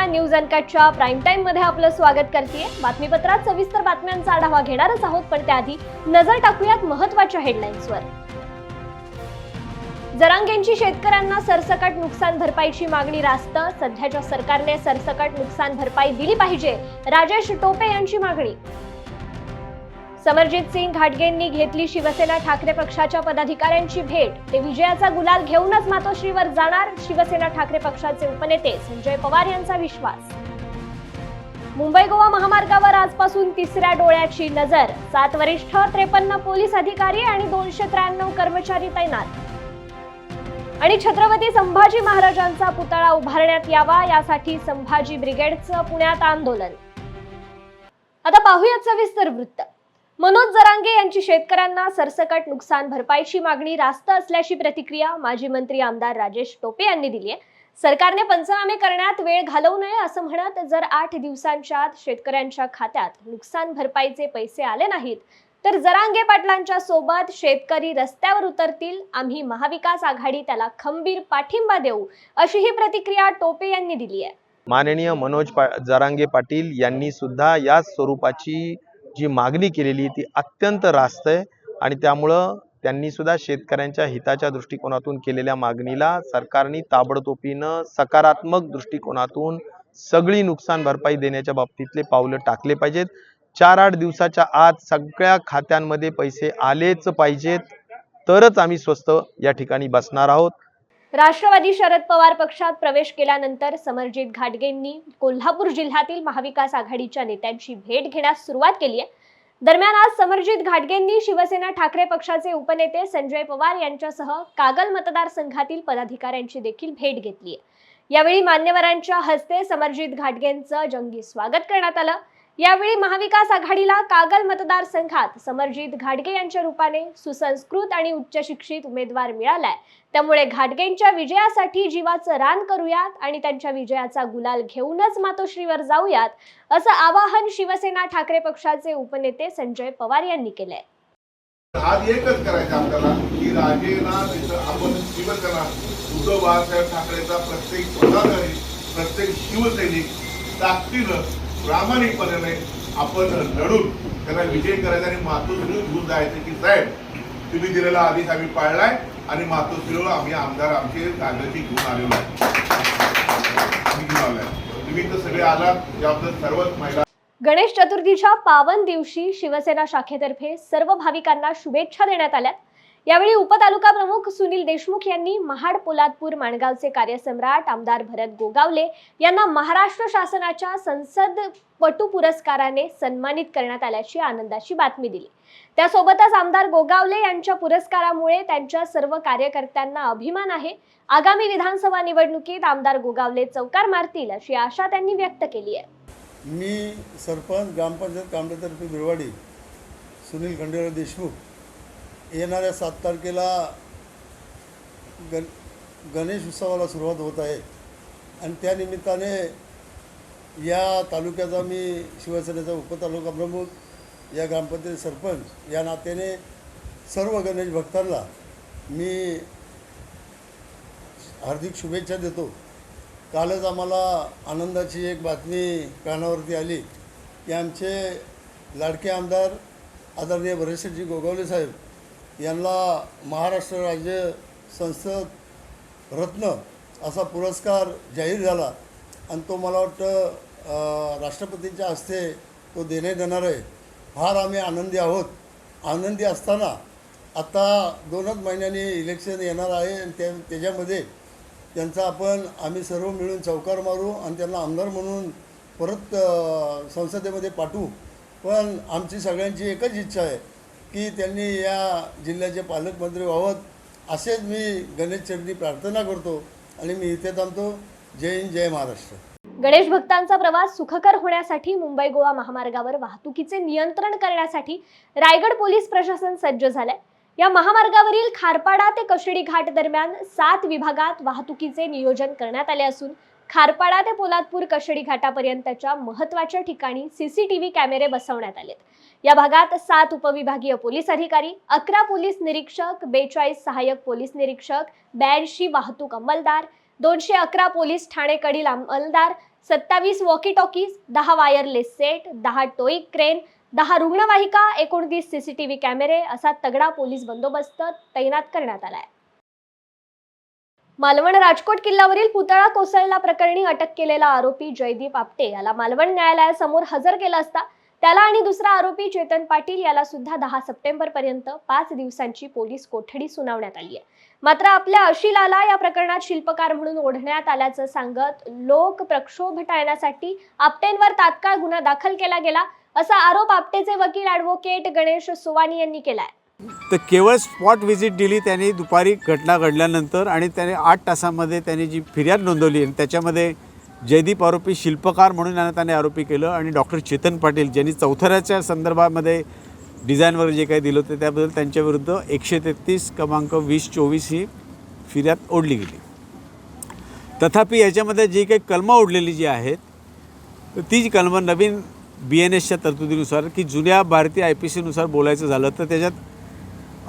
News अनकटच्या prime time मध्ये आपलं स्वागत करतेय। बातमीपत्रात सविस्तर बातम्यांचा आढावा घेणारच आहोत, पण त्याआधी नजर टाकूयात महत्त्वाच्या हेडलाईन्सवर। जरांगेंची शेतकऱ्यांना सरसकट नुकसान भरपाईची मागणी रास्त। सध्याच्या सरकारने सरसकट नुकसान भरपाई दिली पाहिजे, राजेश टोपे यांची मागणी। समरजित सिंग घाटगेंनी घेतली शिवसेना ठाकरे पक्षाच्या पदाधिकाऱ्यांची भेट। ते विजयाचा गुलाल घेऊनच मातोश्रीवर जाणार, शिवसेना ठाकरे पक्षाचे उपनेते संजय पवार यांचा विश्वास। मुंबई गोवा महामार्गावर आजपासून तिसऱ्या डोळ्याची नजर। 7 वरिष्ठ, 53 पोलीस अधिकारी आणि 293 कर्मचारी तैनात। आणि छत्रपती संभाजी महाराजांचा पुतळा उभारण्यात यावा, यासाठी संभाजी ब्रिगेडचं पुण्यात आंदोलन। आता पाहूयात सविस्तर वृत्त। मनोज जरांगे यांची शेतकऱ्यांना सरसकट नुकसान भरपाईची मागणी रास्त असल्याची प्रतिक्रिया माजी मंत्री आमदार राजेश टोपे यांनी दिली आहे। सरकारने पंचनामे करण्यात वेळ घालवू नये असं म्हणत, जर 8 दिवसांच्या आत शेतकऱ्यांच्या खात्यात नुकसान भरपाईचे पैसे आले नाहीत तर जरांगे पाटलांच्या सोबत शेतकरी रस्त्यावर उतरतील। आम्ही महाविकास आघाडी त्याला खंबीर पाठिंबा देऊ, अशी ही प्रतिक्रिया टोपे यांनी दिली आहे। माननीय मनोज जरांगे पाटील यांनी सुद्धा या स्वरूपाची जी मागणी केलेली ती अत्यंत रास्त आहे आणि त्यामुळं त्यांनी सुद्धा शेतकऱ्यांच्या हिताच्या दृष्टिकोनातून केलेल्या मागणीला सरकारने ताबडतोबीनं सकारात्मक दृष्टिकोनातून सगळी नुकसान भरपाई देण्याच्या बाबतीतले पावलं टाकले पाहिजेत। 4-8 दिवसाच्या आत सगळ्या खात्यांमध्ये पैसे आलेच पाहिजेत, तरच आम्ही स्वस्त या ठिकाणी बसणार आहोत। राष्ट्रवादी शरद पवार पक्षात प्रवेश केल्यानंतर समरजित घाटगेंनी कोल्हापूर जिल्ह्यातील महाविकास आघाडीच्या नेत्यांची भेट घेण्यास सुरुवात केली आहे। दरम्यान आज समरजित घाटगेंनी शिवसेना ठाकरे पक्षाचे उपनेते संजय पवार यांच्यासह कागल मतदारसंघातील पदाधिकाऱ्यांची देखील भेट घेतली आहे। यावेळी मान्यवरांच्या हस्ते समरजित घाटगेंचं जंगी स्वागत करण्यात आलं। यावेळी महाविकास आघाडीला कागल मतदारसंघात समरजित घाटगे यांच्या रूपाने सुसंस्कृत आणि उच्च शिक्षित उमेदवार मिळालाय, त्यामुळे घाटगेंच्या विजयासाठी जीवाचं रान करूयात आणि त्यांच्या विजयाचा गुलाल घेऊनच मातोश्रीवर जाऊयात, असं आवाहन शिवसेना ठाकरे पक्षाचे उपनेते संजय पवार यांनी केलंय। आज एकच करायचं आपल्याला की राजेना आपण शिवसेना उद्धव बाळासाहेब ठाकरेचा प्रत्येक पदाधिकारी, प्रत्येक शिवसैनिक ताकदीनं प्रामाणिकपणे आपण लढून त्याला विजय करायचा आणि मातोश्रीवर घेऊन जायचं की साहेब तुम्ही दिलेला आदेश आम्ही पाळलाय आणि मातोश्रीवर आम्ही आमदार आमचे कागदाची घेऊन आलेलो आहे। तुम्ही तर सगळे आलात, याबद्दल सर्वच महिला। गणेश चतुर्थीच्या पावन दिवशी शिवसेना शाखेतर्फे सर्व भाविकांना शुभेच्छा देण्यात आल्या। यावेळी उपतालुका प्रमुख सुनील देशमुख यांनी महाड पोलादपूर माणगावचे कार्यसम्राट आमदार भरत गोगावले यांना महाराष्ट्र शासनाच्या संसद पटू पुरस्काराने सन्मानित करण्यात आल्याची आनंदाची बातमी दिली। त्यासोबतच आमदार गोगावले यांच्या पुरस्कारामुळे त्यांच्या सर्व कार्यकर्त्यांना अभिमान आहे। आगामी विधानसभा निवडणुकीत आमदार गोगावले चौकार मारतील अशी आशा त्यांनी व्यक्त केली आहे। मी सरपंच ग्रामपंचायत कामडेतर्फे बिरवाडी सुनील खंडेराव देशमुख येणाऱ्या 7 तारखेला गणेश उत्सवाला सुरुवात होत आहे आणि त्या निमित्ताने या तालुक्याचा मी शिवसेनेचा उपतालुका प्रमुख, या ग्रामपंचायत सरपंच या नात्याने सर्व गणेश भक्तांना मी हार्दिक शुभेच्छा देतो। कालच आम्हाला आनंदाची एक बातमी कानावरती आली की आमचे लाडके आमदार आदरणीय भरतजी गोगावले साहेब यांना महाराष्ट्र राज्य संसद रत्न असा पुरस्कार जाहीर झाला आणि तो मला वाटतं राष्ट्रपतींच्या हस्ते तो देण्यात येणार आहे। फार आम्ही आनंदी आहोत। आनंदी असताना आता 2च महिन्यांनी इलेक्शन येणार आहे आणि त्याच्यामध्ये त्यांचा आम्ही सर्व मिळून चौकार मारू आणि त्यांना आमदार म्हणून परत संसदेमध्ये पाठवू। पण आमची सगळ्यांची एकच इच्छा आहे की त्यांनी या जिल्ह्याचे पालकमंत्री व्हावं, असेच मी गणेश चरणी प्रार्थना करतो आणि मी इथे थांबतो। जय हिंद, जय महाराष्ट्र। गणेश भक्तांचा प्रवास सुखकर होण्यासाठी मुंबई गोवा महामार्गावर वाहतुकीचे नियंत्रण करण्यासाठी रायगड पोलीस प्रशासन सज्ज झालंय। या महामार्गावरील खारपाडा ते कशेडी घाट दरम्यान 7 विभागात वाहतुकीचे नियोजन करण्यात आले असून खारपाडा ते पोलादपूर कशेडी घाटापर्यंतच्या महत्त्वाच्या ठिकाणी सीसीटीव्ही कॅमेरे बसवण्यात आलेत। या भागात 7 उपविभागीय पोलीस अधिकारी, 11 पोलीस निरीक्षक, 42 सहाय्यक पोलीस निरीक्षक, 82 वाहतूक अंमलदार, 211 पोलीस ठाणेकडील अंमलदार, 27 walkie talkies, 10 wireless set, 10 towing crane, 10 रुग्णवाहिका, 29 सीसीटीव्ही कॅमेरे असा तगडा पोलीस बंदोबस्त तैनात करण्यात आलाय. मालवण राजकोट किल्ल्यावरील पुतळा कोसळला प्रकरणी अटक केलेला आरोपी जयदीप आपटे याला मालवण न्यायालयासमोर हजर केलं असता त्याला आणि दुसरा आरोपी चेतन पाटील याला सुद्धा 10 सप्टेंबर पर्यंत 5 दिवसांची पोलीस कोठडी सुनावण्यात आली आहे. मात्र आपल्या अशिलाला या प्रकरणात शिल्पकार म्हणून ओढण्यात आल्याचं सांगत लोक प्रक्षोभ टाळण्यासाठी आपटेंवर तात्काळ गुन्हा दाखल केला गेला असा आरोप आपटेचे वकील ॲडव्होकेट गणेश सुवानी यांनी केलाय. तर केवळ स्पॉट व्हिजिट दिली त्यांनी दुपारी घटना घडल्यानंतर आणि त्याने 8 तासामध्ये त्यांनी जी फिर्याद नोंदवली आणि त्याच्यामध्ये जयदीप आरोपी शिल्पकार म्हणून त्याने आरोपी केलं आणि डॉक्टर चेतन पाटील ज्यांनी चौथऱ्याच्या संदर्भामध्ये डिझाईनवर जे काही दिलं होतं त्याबद्दल त्यांच्याविरुद्ध 133/2024 ही फिर्याद ओढली गेली. तथापि याच्यामध्ये जी काही कलमं ओढलेली जी आहेत ती जी कलमं नवीन BNSच्या तरतुदीनुसार की जुन्या भारतीय IPCनुसार बोलायचं झालं तर त्याच्यात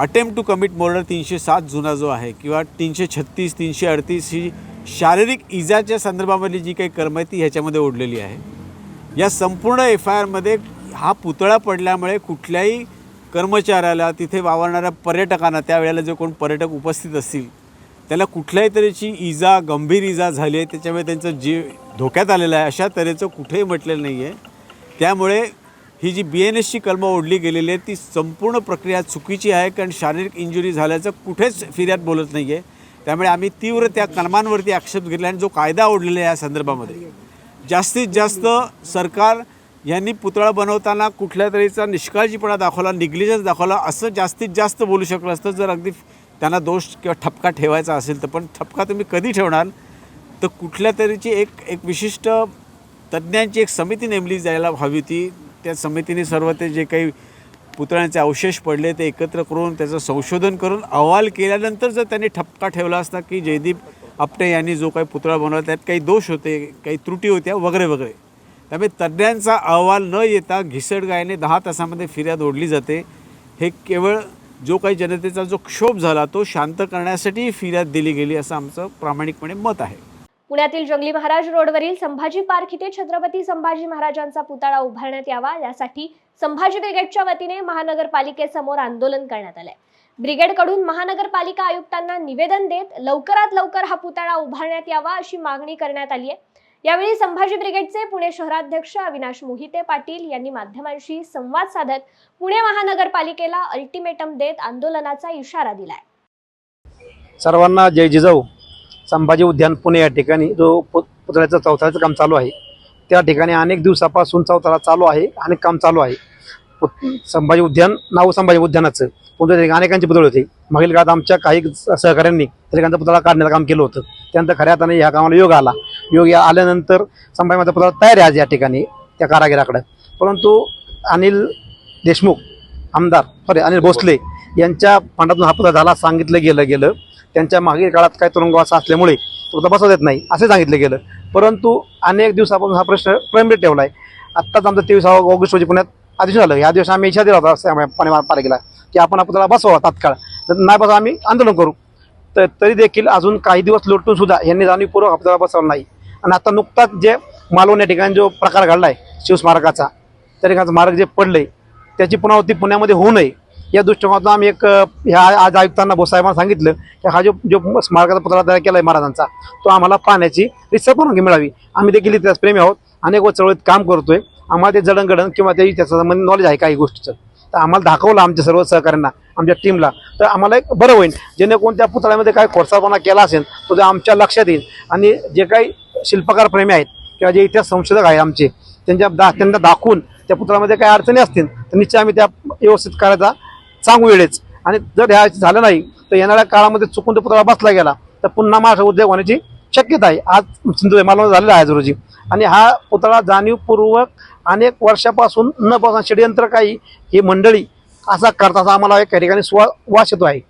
अटेम्प्ट टू कमिट मर्डर 307 जुना जो आहे किंवा 336 338 ही शारीरिक इजाच्या संदर्भामधली जी काही कलम आहे ती ह्याच्यामध्ये ओढलेली आहे. या संपूर्ण FIRमध्ये हा पुतळा पडल्यामुळे कुठल्याही कर्मचाऱ्याला तिथे वावरणाऱ्या पर्यटकांना त्यावेळेला जे कोण पर्यटक उपस्थित असतील त्याला कुठल्याही तऱ्हेची इजा गंभीर इजा झाली आहे त्याच्यामुळे त्यांचं जीव धोक्यात आलेलं आहे अशा तऱ्हेचं कुठेही म्हटलेलं नाही आहे. त्यामुळे ही जी BNSची कलमं ओढली गेलेली आहे ती संपूर्ण प्रक्रिया चुकीची आहे कारण शारीरिक इंजुरी झाल्याचं कुठेच फिर्याद बोलत नाही आहे. त्यामुळे आम्ही तीव्र त्या कलमांवरती आक्षेप घेतला आणि जो कायदा ओढलेला आहे या संदर्भामध्ये जास्तीत जास्त सरकार यांनी पुतळा बनवताना कुठल्या तरीचा निष्काळजीपणा दाखवला निग्लिजन्स दाखवला असं जास्तीत जास्त बोलू शकलं असतं जर अगदी त्यांना दोष किंवा ठपका ठेवायचा असेल तर. पण ठपका तुम्ही कधी ठेवणार तर कुठल्या तरीची एक विशिष्ट तज्ज्ञांची एक समिती नेमली जायला हवी होती. त्या समितीने सर्व ते जे काही पुतळ्यांचे अवशेष पडले ते एकत्र करून त्याचं संशोधन करून अहवाल केल्यानंतर जर त्यांनी ठपका ठेवला असता की जयदीप आपटे यांनी जो काही पुतळा बनवला त्यात काही दोष होते काही त्रुटी होत्या वगैरे वगैरे. त्यामुळे तज्ज्ञांचा अहवाल न येता घिसडगायने 10 तासामध्ये फिर्याद ओढली जाते. हे केवळ जो काही जनतेचा जो क्षोभ झाला तो शांत करण्यासाठी फिर्याद दिली गेली असं आमचं प्रामाणिकपणे मत आहे. पुण्यातील जंगली महाराज रोडवरील संभाजी पार्क इथे छत्रपती संभाजी महाराजांचा पुतळा उभारण्यात यावा यासाठी संभाजी ब्रिगेडच्या वतीने महानगरपालिकेसमोर आंदोलन करण्यात आले. ब्रिगेडकडून महानगरपालिका आयुक्तांना निवेदन देत लवकरात लवकर हा पुतळा उभारण्यात यावा अशी मागणी करण्यात आली आहे. यावेळी संभाजी ब्रिगेडचे पुणे शहराध्यक्ष अविनाश मोहिते पाटील यांनी माध्यमांशी संवाद साधत पुणे महानगरपालिकेला अल्टिमेटम देत आंदोलनाचा इशारा दिलाय. सर्वांना जय जिजाऊ. संभाजी उद्यान पुणे या ठिकाणी जो पुतळ्याचं चौथऱ्याचं काम चालू आहे त्या ठिकाणी अनेक दिवसापासून चौथरा चालू आहे आणि काम चालू आहे. संभाजी उद्यान नाव संभाजी उद्यानाचं पुतळे अनेकांचे पुतळे होते. मागील काळात आमच्या काही सहकाऱ्यांनी त्यांचा पुतळा काढण्याचं काम केलं होतं. त्यानंतर खऱ्या अर्थाने ह्या कामाला योग आला. योग आल्यानंतर संभाजी महाराजांचा पुतळा तयार आहे आज या ठिकाणी त्या कारागिराकडे. परंतु अनिल देशमुख आमदार अनिल भोसले यांच्या फंडातून हा पुतळा झाला सांगितलं गेलं. त्यांच्या मागील काळात काय तुरुंगवास असल्यामुळे पुतळा बसवता येत नाही असे सांगितलं गेलं. परंतु अनेक दिवसापासून हा प्रश्न प्रलंबित ठेवला आहे. आत्ताच आमचं 23 ऑगस्ट रोजी पुण्यात आदेश झालं. या दिवशी आम्ही इच्छा दिला होता पालिकेला की आपण हा पुतळा बसवा तात्काळ नाही बसवा आम्ही आंदोलन करू. तर तरी देखील अजून काही दिवस लोटून सुद्धा यांनी जाणीवपूर्वक हा पुतळा बसवला नाही. आणि आता नुकताच जे मालवण या ठिकाणी जो प्रकार घडला आहे शिवस्मारकाचा त्या ठिकाणचं स्मारक जे पडले त्याची पुनरावृत्ती पुण्यामध्ये होऊ नये या दृष्टिकोनातून आम्ही ह्या आज आयुक्तांना बोसाहेबांना सांगितलं की हा जो स्मारकाचा पुतळा तयार केला आहे महाराजांचा तो आम्हाला पाहण्याची रितसर परवानगी मिळावी. आम्ही देखील इतिहास प्रेमी आहोत. अनेक चळवळीत काम करतोय. आम्हाला ते जडणघडण किंवा ते त्याचं संबंधित नॉलेज आहे काही गोष्टीचं. तर आम्हाला दाखवलं आमच्या सर्व सहकाऱ्यांना आमच्या टीमला तर आम्हाला एक बरं होईल जेणेकरून त्या पुतळ्यामध्ये काय खोडसाळपणा केला असेल तो ते आमच्या लक्षात येईल. आणि जे काही शिल्पकार प्रेमी आहेत किंवा जे इतिहास संशोधक आहेत आमचे त्यांना दाखवून त्या पुतळ्यामध्ये काही अडचणी असतील तर निश्चित आम्ही त्या व्यवस्थित करायचा सांगू वेळेच. आणि जर ह्या झालं नाही तर येणाऱ्या काळामध्ये चुकून तो पुतळा बसला गेला तर पुन्हा महाराष्ट्र उद्योग होण्याची शक्यता आहे. आज सिंधुदुर्ग मालवण झालेला आहे आज रोजी. आणि हा पुतळा जाणीवपूर्वक अनेक वर्षापासून न बघा षडयंत्र काही ही मंडळी असा करताचा आम्हाला एक ठिकाणी वास येतो आहे.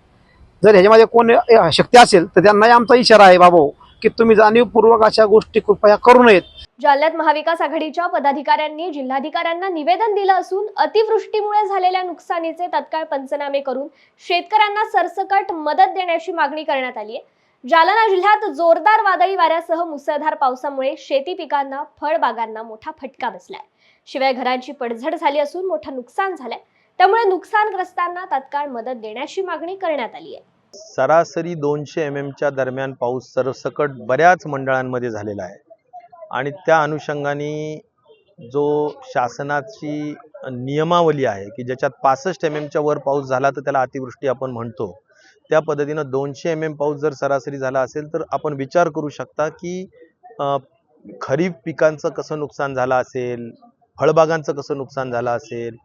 जर ह्याच्यामध्ये कोण शक्ती असेल तर त्यांनाही आमचा इशारा आहे बाबा की तुम्ही जाणीवपूर्वक अशा गोष्टी कृपया करू नयेत. जालन्यात महाविकास आघाडीच्या पदाधिकाऱ्यांनी जिल्हाधिकाऱ्यांना निवेदन दिलं असून अतिवृष्टीमुळे झालेल्या नुकसानीचे तत्काळ पंचनामे करून शेतकऱ्यांना सरसकट मदत देण्याची मागणी करण्यात आली आहे. जालना जिल्ह्यात जोरदार वादळी वाऱ्यासह मुसळधार पावसामुळे शेती पिकांना, फळबागांना मोठा फटका बसलाय. शिवाय घरांची पडझड झाली असून मोठं नुकसान झालंय. त्यामुळे नुकसानग्रस्तांना तात्काळ मदत देण्याची मागणी करण्यात आली आहे. सरासरी 200 mm दरम्यान पाऊस सरसकट बऱ्याच मंडळांमध्ये झालेला आहे आणि त्या अनुषंगाने जो शासनाची नियमावली आहे की ज्याच्यात 65 mm वर पाऊस झाला तर त्याला अतिवृष्टी आपण म्हणतो, त्या पद्धतीनं 200 mm पाऊस जर सरासरी झाला असेल तर आपण विचार करू शकता की खरीप पिकांचं कसं नुकसान झालं असेल, फळबागांचं कसं नुकसान झालं असेल,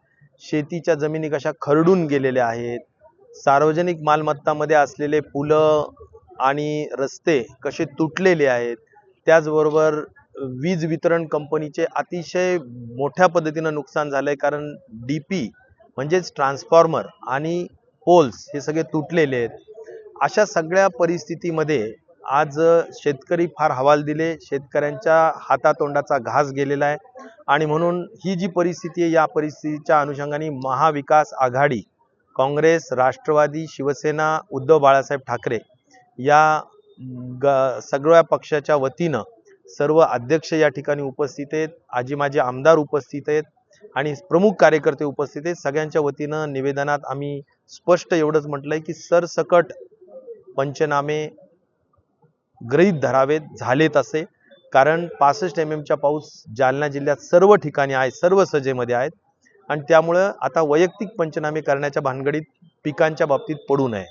शेतीच्या जमिनी कशा खरडून गेलेल्या आहेत, सार्वजनिक मालमत्तामध्ये असलेले पुलं आणि रस्ते कसे तुटलेले आहेत, त्याचबरोबर वीज वितरण कंपनीचे अतिशय मोठ्या पद्धतीनं नुकसान झालंय. कारण DP म्हणजेच ट्रान्सफॉर्मर आणि पोल्स हे सगळे तुटलेले आहेत. अशा सगळ्या परिस्थितीमध्ये आज शेतकरी फार हवालदिले, शेतकऱ्यांच्या हातातोंडाचा घास गेलेला आहे आणि म्हणून ही जी परिस्थिती आहे या परिस्थितीच्या अनुषंगाने महाविकास आघाडी, काँग्रेस, राष्ट्रवादी, शिवसेना, उद्धव बाळासाहेब ठाकरे या सगळ्या पक्षाच्या वतीनं सर्व अध्यक्ष या ठिकाणी उपस्थित आहेत, आजी माजी आमदार उपस्थित आहेत आणि प्रमुख कार्यकर्ते उपस्थित आहेत. सगळ्यांच्या वतीनं निवेदनात आम्ही स्पष्ट एवढंच म्हटलंय की सरसकट पंचनामे गृहीत धरावेत, झालेत असे. कारण 65 mm पाऊस जालना जिल्ह्यात सर्व ठिकाणी आहे, सर्व सजेमध्ये आहेत आणि त्यामुळं आता वैयक्तिक पंचनामे करण्याच्या भानगडीत पिकांच्या बाबतीत पडू नये.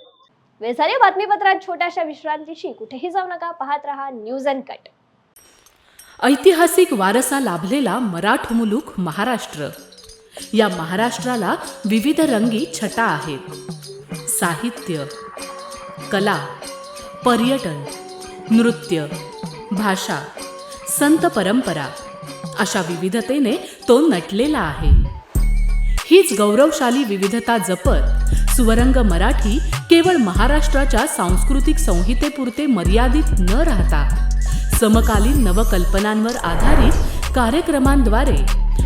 वेसारी बातमीपत्रात छोट्याशा विश्रांतीची. कुठेही जाऊ नका, पाहत रहा न्यूज अँड कट. ऐतिहासिक वारसा लाभलेला मराठ मुलूक महाराष्ट्र. या महाराष्ट्राला विविध रंगी छटा आहेत. साहित्य, कला, पर्यटन, नृत्य, भाषा, संत परंपरा अशा विविधतेने तो नटलेला आहे. हीच गौरवशाली विविधता जपत स्वरंग मराठी केवळ महाराष्ट्राच्या सांस्कृतिक संहितेपुरते मर्यादित न राहता समकालीन नवकल्पनांवर आधारित कार्यक्रमांद्वारे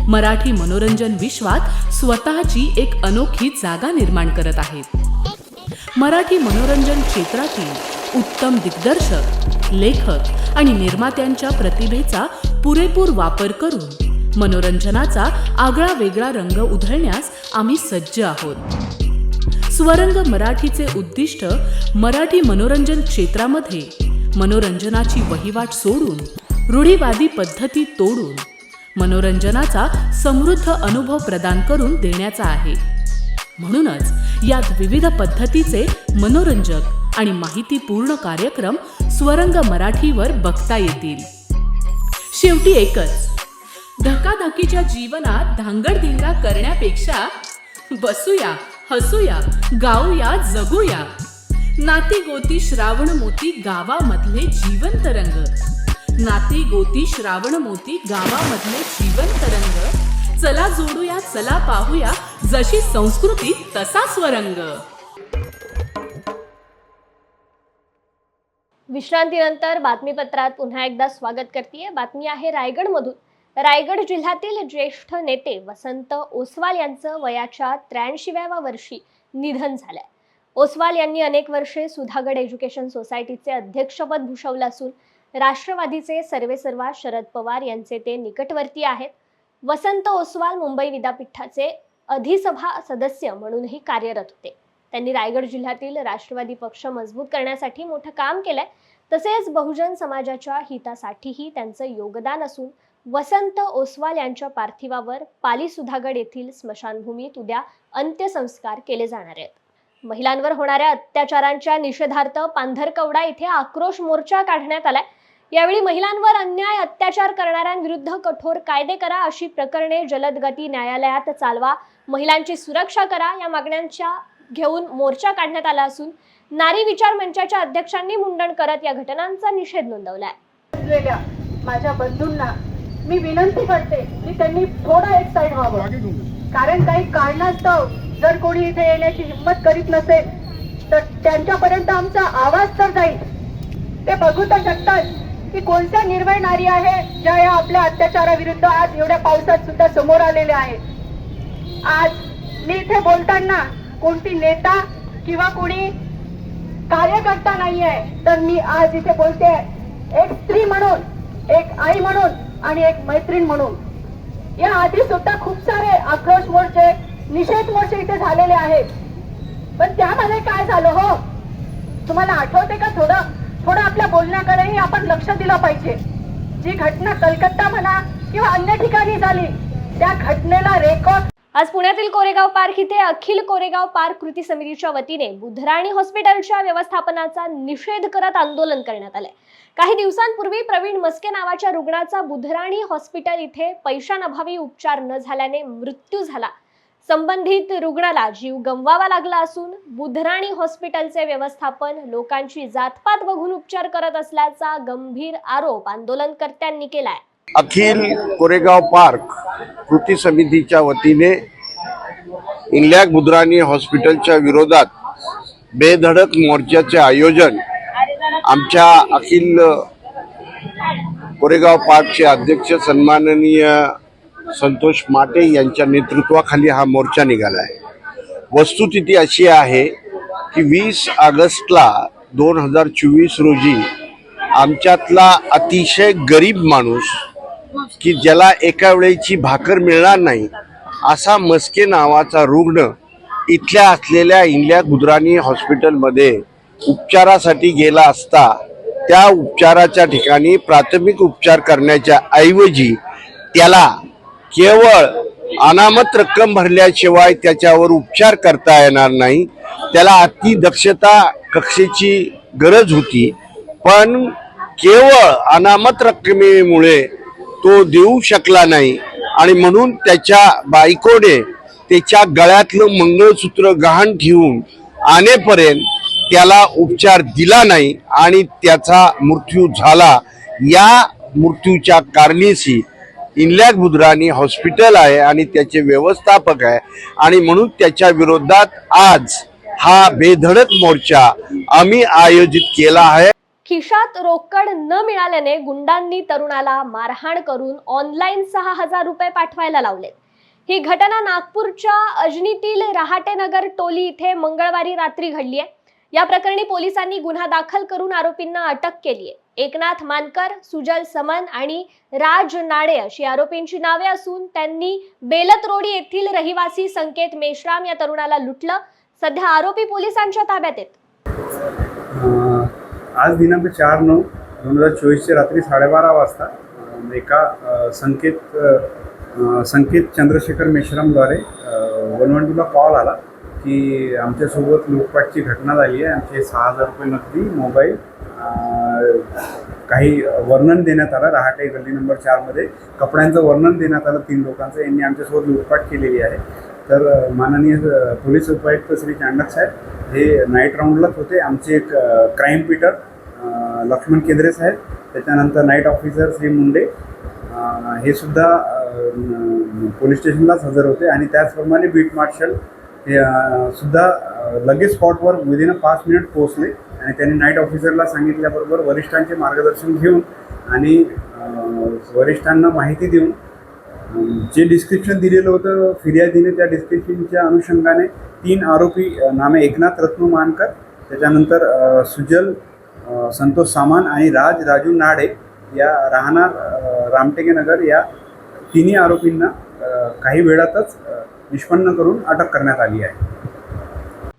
मराठी मनोरंजन विश्वात स्वतःची एक अनोखी जागा निर्माण करत आहेत. मराठी मनोरंजन क्षेत्रातील उत्तम दिग्दर्शक, लेखक आणि निर्मात्यांच्या प्रतिभेचा पुरेपूर वापर करून मनोरंजनाचा आगळा वेगळा रंग उधळण्यास आम्ही सज्ज आहोत. स्वरंग मराठीचे उद्दिष्ट मराठी मनोरंजन क्षेत्रामध्ये मनोरंजनाची वहिवाट सोडून, रूढीवादी पद्धती तोडून मनोरंजनाचा समृद्ध अनुभव प्रदान करून देण्याचा आहे. म्हणूनच यात विविध पद्धतीचे मनोरंजक आणि माहितीपूर्ण कार्यक्रम स्वरंग मराठीवर बघता येतील. शेवटी एकच, धकाधकीच्या जीवनात धांगडधिंगा करण्यापेक्षा बसूया, हसूया, गाऊया, जगूया. नाती गोती श्रावण मोती गावामधले जीवंत रंग. नाती गोती श्रावण मोती गावामधले जीवंत रंग. चला जोडूया, चला पाहूया, जशी संस्कृती तसा स्वरंग. विश्रांतीनंतर बातमीपत्रात पुन्हा एकदा स्वागत करतेय. बातमी आहे रायगडमधून. रायगड जिल्ह्यातील ज्येष्ठ नेते वसंत ओसवाल यांचं वयाच्या 83व्या वर्षी निधन झालंय. ओसवाल यांनी अनेक वर्षे सुधागड एज्युकेशन सोसायटीचे अध्यक्षपद भूषवलं असून राष्ट्रवादीचे सर्वेसर्वा शरद पवार यांचे ते निकटवर्ती आहेत. वसंत ओसवाल मुंबई विद्यापीठाचे अधिसभा सदस्य म्हणूनही कार्यरत होते. त्यांनी रायगड जिल्ह्यातील राष्ट्रवादी पक्ष मजबूत करण्यासाठी मोठं काम केलंय. तसेच बहुजन समाजाच्या हितासाठीही त्यांचं योगदान असून वसंत ओसवाल यांच्या पार्थिवावर पाली सुधागड येथील स्मशानभूमीत उद्या अंत्यसंस्कार केले जाणार आहेत. महिलांवर होणाऱ्या अत्याचारांच्या निषेधार्थ पांढरकवडा येथे आक्रोश मोर्चा काढण्यात आलाय. यावेळी महिलांवर अन्याय अत्याचार करणाऱ्यांविरुद्ध कठोर कायदे करा, अशी प्रकरणे जलद गती न्यायालयात चालवा, महिलांची सुरक्षा करा या मागण्यांच्या घेऊन मोर्चा काढण्यात आला असून नारी विचार मंचाच्या अध्यक्षांनी मुंडन करत या घटनांचा निषेध नोंदवलाय. माझ्या बंधूंना मी विनंती करते की त्यांनी थोडा एक साईड व्हावं. कारण काही कारणास्तव जर कोणी इथे येण्याची हिंमत करीत नसेल तर त्यांच्यापर्यंत आमचा आवाज तर जाईल. ते बघू तर शकतात की कोणत्या निर्भय नारी आहे ज्या या आपल्या अत्याचाराविरुद्ध आज एवढ्या पावसात सुद्धा समोर आलेल्या आहेत. आज मी इथे बोलताना कोणती नेता किंवा कोणी कार्यकर्ता नाहीये, तर मी आज इथे बोलते एक स्त्री म्हणून, एक आई म्हणून आणि एक मैत्रीण म्हणून. या आधी सुद्धा खूप सारे आक्रोश मोर्चे, निषेध मोर्चे इथे झालेले आहेत, पण त्यामध्ये काय झालं हो, तुम्हाला आठवते का? थोडं आपल्या बोलण्याकडेही आपण लक्ष दिलं पाहिजे. जी घटना कलकत्ता म्हणा किंवा अन्य ठिकाणी झाली, त्या घटनेला रेकॉर्ड. आज पुण्यातील कोरेगाव पार्क इथे अखिल कोरेगाव पार्क कृती समितीच्या वतीने बुधराणी हॉस्पिटलच्या व्यवस्थापनाचा निषेध करत आंदोलन करण्यात आले. काही दिवसांपूर्वी प्रवीण मस्के नावाच्या रुग्णाचा बुधराणी हॉस्पिटल इथे पैशांअभावी उपचार न झाल्याने मृत्यू झाला. संबंधित रुग्णाला जीव गमवावा लागला असून बुधराणी हॉस्पिटलचे व्यवस्थापन लोकांची जातपात बघून उपचार करत असल्याचा गंभीर आरोप आंदोलनकर्त्यांनी केलाय. अखिल कोरेगाव पार्क कृती समितीच्या वतीने इंग्लॅक बुधराणी हॉस्पिटलच्या विरोधात बेधडक मोर्चाचे आयोजन आमच्या अखिल कोरेगाव पार्कचे अध्यक्ष सन्माननीय संतोष माटे यांच्या नेतृत्वाखाली हा मोर्चा निघाला आहे. वस्तुस्थिती अशी आहे की 20 ऑगस्टला 2024 रोजी आमच्यातला अतिशय गरीब माणूस की ज्याला एका वेळेची भाकर मिळणार नाही असा मस्के नावाचा रुग्ण इथल्या असलेल्या इंग्लॅक बुधराणी हॉस्पिटलमध्ये उपचारासाठी गेला असता त्या उपचाराच्या ठिकाणी प्राथमिक उपचार करण्याच्या ऐवजी त्याला केवळ अनामत रक्कम भरल्याशिवाय त्याच्यावर उपचार करता येणार नाही. त्याला अतिदक्षता कक्षेची गरज होती, पण केवळ अनामत रक्कमेमुळे तो देऊ शकला नाही आणि म्हणून त्याच्या बायकोने त्याच्या गळ्यातलं मंगळसूत्र गहाण ठेवून आणेपर्यंत त्याला उपचार दिला नाही आणि त्याचा मृत्यू झाला. या मृत्यूच्या कारणीशी इंग्लॅक बुधराणी हॉस्पिटल आहे आणि त्याचे व्यवस्थापक आहे आणि म्हणून त्याच्या विरोधात आज हा बेधडक मोर्चा आम्ही आयोजित केला आहे. खिशात रोकड न मिळाल्याने गुंडांनी तरुणाला मारहाण करून ऑनलाईन 6,000 रुपये पाठवायला लावले. ही घटना नागपूरच्या अजनीतील रहाटेनगर टोली इथे मंगळवारी रात्री घडली आहे. या प्रकरणी पोलिसांनी गुन्हा दाखल करून आरोपींना अटक केली आहे. एकनाथ मानकर, सुजल समन आणि राज नाडे अशी आरोपींची नावे असून त्यांनी बेलत रोडी येथील रहिवासी संकेत मेश्राम या तरुणाला लुटलं. सध्या आरोपी पोलिसांच्या ताब्यात आहेत. आज दिनांक 4/9/2024 रात्री 12:30 वाजता एका संकेत चंद्रशेखर मेश्रामद्वारे 112ला कॉल आला की आमच्यासोबत लूटपाटची घटना झाली आहे. आमचे 6,000 रुपये नगदी, मोबाईल, काही वर्णन देण्यात आलं. रहाटे गल्ली नंबर 4मध्ये कपड्यांचं वर्णन देण्यात आलं 3 लोकांचं. यांनी आमच्यासोबत लूटपाट केलेली आहे. तर माननीय पोलीस उपायुक्त श्री चांडक साहेब हे नाईट राऊंडलाच होते. आमचे एक क्राईम पीटर लक्ष्मण केंद्रे साहेब, त्याच्यानंतर नाईट ऑफिसर श्री मुंडे हे सुद्धा पोलीस स्टेशनलाच हजर होते आणि त्याचप्रमाणे बीट मार्शल हे सुद्धा लगेच स्पॉटवर विदिन 5 मिनिट पोहोचले आणि त्यांनी नाईट ऑफिसरला सांगितल्याबरोबर वरिष्ठांचे मार्गदर्शन घेऊन आणि वरिष्ठांना माहिती देऊन जे डिस्क्रिप्शन दिलेलं होतं फिर्यादीने, त्या डिस्क्रिप्शनच्या अनुषंगाने 3 आरोपी नामे एकनाथ रत्नू मानकर, त्याच्यानंतर सुजल संतोष सामान आणि राजू नाडे या राहणार रामटेके नगर या तिन्ही आरोपींना काही वेळातच निष्पन्न करून अटक करण्यात आली आहे.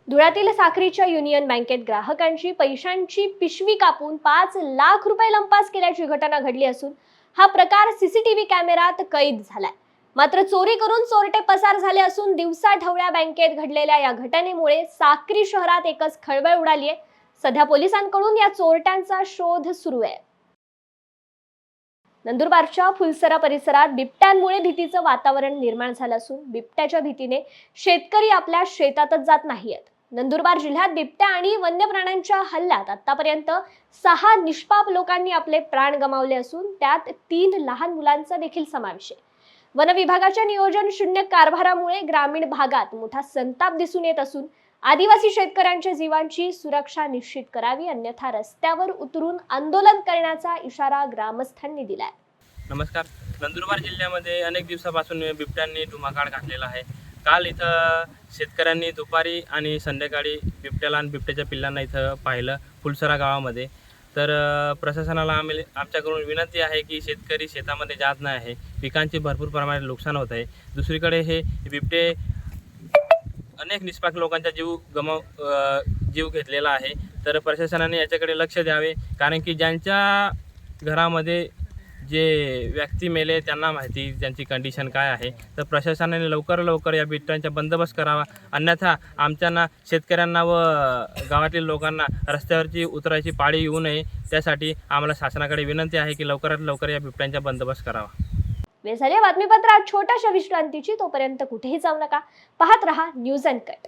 धुळ्यातील साक्रीच्या युनियन बँकेत ग्राहकांची पैशांची पिशवी कापून 5 लाख रुपये लंपास केल्याची घटना घडली असून हा प्रकार सीसीटीव्ही कॅमेऱ्यात कैद झालाय. मात्र चोरी करून चोरटे पसार झाले असून दिवसाढवळ्या बँकेत घडलेल्या या घटनेमुळे साक्री शहरात एकच खळबळ उडाली आहे. सध्या पोलिसांकडून या चोरट्यांचा शोध सुरू आहे. नंदुरबारच्या फुलसरा परिसरात बिबट्यांमुळे भीतीचं वातावरण निर्माण झालं असून बिबट्याच्या भीतीने शेतकरी आपल्या शेतातच जात नाहीयेत. नंदुरबार जिल्ह्यात बिबट्या आणि वन्य प्राण्यांच्या हल्ल्यात आतापर्यंत 6 निष्पाप लोकांनी आपले प्राण गमावले असून त्यात 3 लहान मुलांचा देखील समावेश आहे. वन विभागाच्या नियोजन शून्य कारभारामुळे ग्रामीण भागात मोठा संताप दिसून येत असून आदिवासी शेतकऱ्यांच्या जीवांची सुरक्षा निश्चित करावी, अन्यथा रस्त्यावर उतरून आंदोलन करण्याचा इशारा ग्रामस्थांनी दिलाय. नमस्कार. नंदुरबार जिल्ह्यामध्ये अनेक दिवसापासून बिबट्यांनी धुमाकाळ घातलेला आहे काल इथं शेतकऱ्यांनी दुपारी आणि संध्याकाळी बिबट्याला आणि बिबट्याच्या पिल्लांना इथं पाहिलं फुलसरा गावामध्ये. तर प्रशासनाला आमच्याकडून विनंती आहे की शेतकरी शेतामध्ये जात नाही आहे, पिकांचे भरपूर प्रमाणात नुकसान होत आहे. दुसरीकडे हे बिबटे अनेक निष्पाप लोकांचा जीव घेतलेला आहे. तर प्रशासनाने याच्याकडे लक्ष द्यावे, कारण की ज्यांच्या घरामध्ये जे व्यक्ती मेले त्यांना माहिती त्यांची कंडिशन काय आहे. तर प्रशासनाने लवकर या बिबट्यांचा बंदोबस्त करावा, अन्यथा आमच्यांना शेतकऱ्यांना व गावातील लोकांना रस्त्यावरची उतरायची पाळी येऊ नये. त्यासाठी आम्हाला शासनाकडे विनंती आहे की लवकरात लवकर या बिबट्यांचा बंदोबस्त करावा. वेळ झाली बातमीपत्रात छोट्याशा विश्रांतीची. तोपर्यंत कुठेही जाऊ नका, पाहत रहा न्यूज अनकट.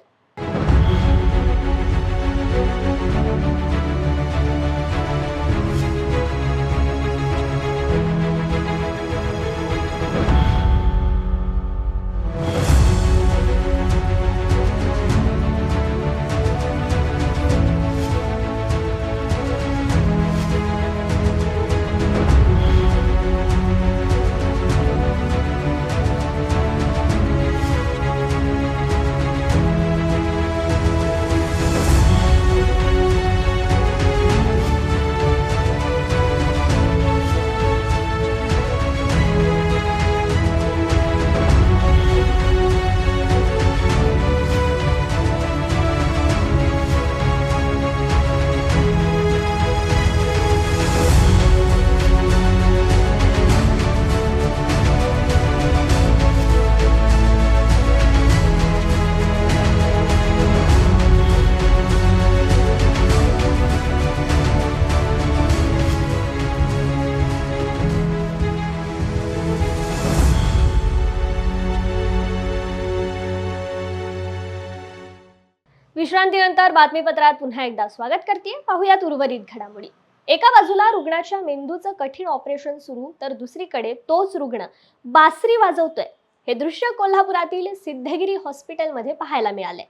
विश्रांतीनंतर बातमीपत्रात पुन्हा एकदा स्वागत करते. पाहूयात उर्वरित घडामोडी. एका बाजूला रुग्णाच्या मेंदूचं कठीण ऑपरेशन सुरू, तर दुसरीकडे तोच रुग्ण बासरी वाजवतोय. हे दृश्य कोल्हापुरातील सिद्धगिरी हॉस्पिटलमध्ये पाहायला मिळाले.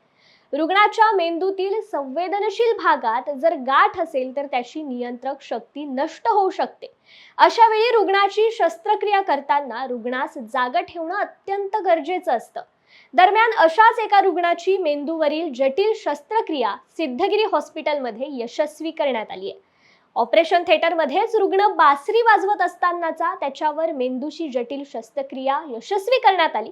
रुग्णाच्या मेंदूतील संवेदनशील भागात जर गाठ असेल तर त्याची नियंत्रक शक्ती नष्ट होऊ शकते. अशा वेळी रुग्णाची शस्त्रक्रिया करताना रुग्णास जागं ठेवणं अत्यंत गरजेचं असतं. दरम्यान अशाच एका रुग्णाची मेंदूवरील जटिल शस्त्रक्रिया सिद्धगिरी हॉस्पिटलमध्ये यशस्वी करण्यात आली आहे. ऑपरेशन थिएटरमध्येच रुग्ण बासरी वाजवत असतानाचा त्याच्यावर मेंदूची जटिल शस्त्रक्रिया यशस्वी करण्यात आली.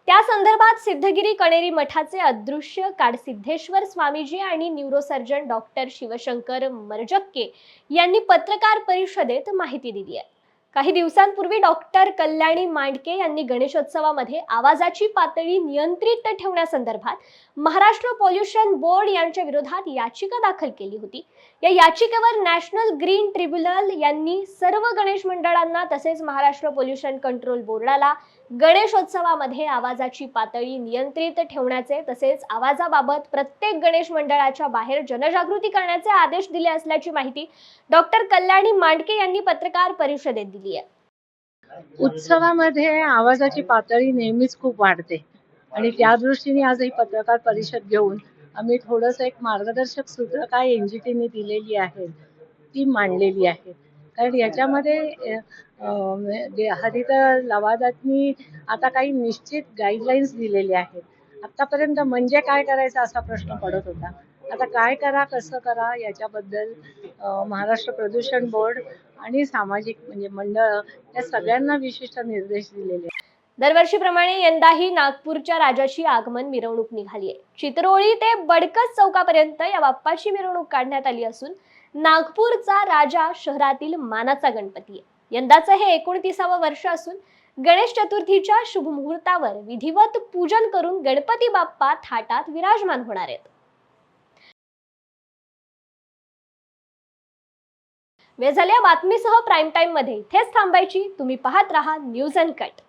त्या संदर्भात सिद्धगिरी कणेरी मठाचे अदृश्य काडसिद्धेश्वर स्वामीजी आणि न्यूरोसर्जन डॉक्टर शिवशंकर मरजक्के यांनी पत्रकार परिषदेत माहिती दिली आहे. काही दिवसांपूर्वी डॉक्टर कल्याणी मांडके यांनी गणेशोत्सवामध्ये आवाजाची पातळी नियंत्रित ठेवण्यासंदर्भात महाराष्ट्र पोल्युशन बोर्ड यांच्या विरोधात याचिका दाखल केली होती. या याचिकेवर नॅशनल ग्रीन ट्रिब्युनल यांनी सर्व गणेश मंडळांना तसेच महाराष्ट्र पोल्युशन कंट्रोल बोर्डाला गणेशोत्सवामध्ये आवाजाची पातळी नियंत्रित ठेवण्याचे तसेच आवाजाबाबत प्रत्येक गणेश मंडळाच्या बाहेर जनजागृती करण्याचे आदेश दिले असल्याची माहिती डॉक्टर कल्याणी मांडके यांनी पत्रकार परिषदेत दिली आहे. उत्सवामध्ये आवाजाची पातळी नेहमीच खूप वाढते आणि त्या दृष्टीने आज ही पत्रकार परिषद घेऊन आम्ही थोडंसं एक मार्गदर्शक सूत्र काय एनजीटीने दिलेली आहेत ती मांडलेली आहेत. कारण याच्यामध्ये हरित लवादातनी आता काही निश्चित गाईडलाईन्स दिलेल्या आहेत. आतापर्यंत म्हणजे काय करायचं असा प्रश्न पडत होता. आता काय करा कसं करा याच्याबद्दल महाराष्ट्र प्रदूषण बोर्ड आणि सामाजिक म्हणजे मंडळ या सगळ्यांना विशिष्ट निर्देश दिलेले आहेत. दरवर्षीप्रमाणे यंदाही नागपूरच्या राजाची आगमन मिरवणूक निघाली आहे. चित्रोळी ते बडकस चौकापर्यंत या बाप्पाची मिरवणूक काढण्यात आली असून नागपूरचा राजा शहरातील मानाचा गणपती आहे. यंदाचं हे 29वे वर्ष असून गणेश चतुर्थीच्या शुभ मुहूर्तावर विधिवत पूजन करून गणपती बाप्पा थाटात विराजमान होणार आहेत. वेळ झाल्या बातमीसह प्राईम टाइम मध्ये इथेच थांबायची. तुम्ही पाहत रहा न्यूज अनकट.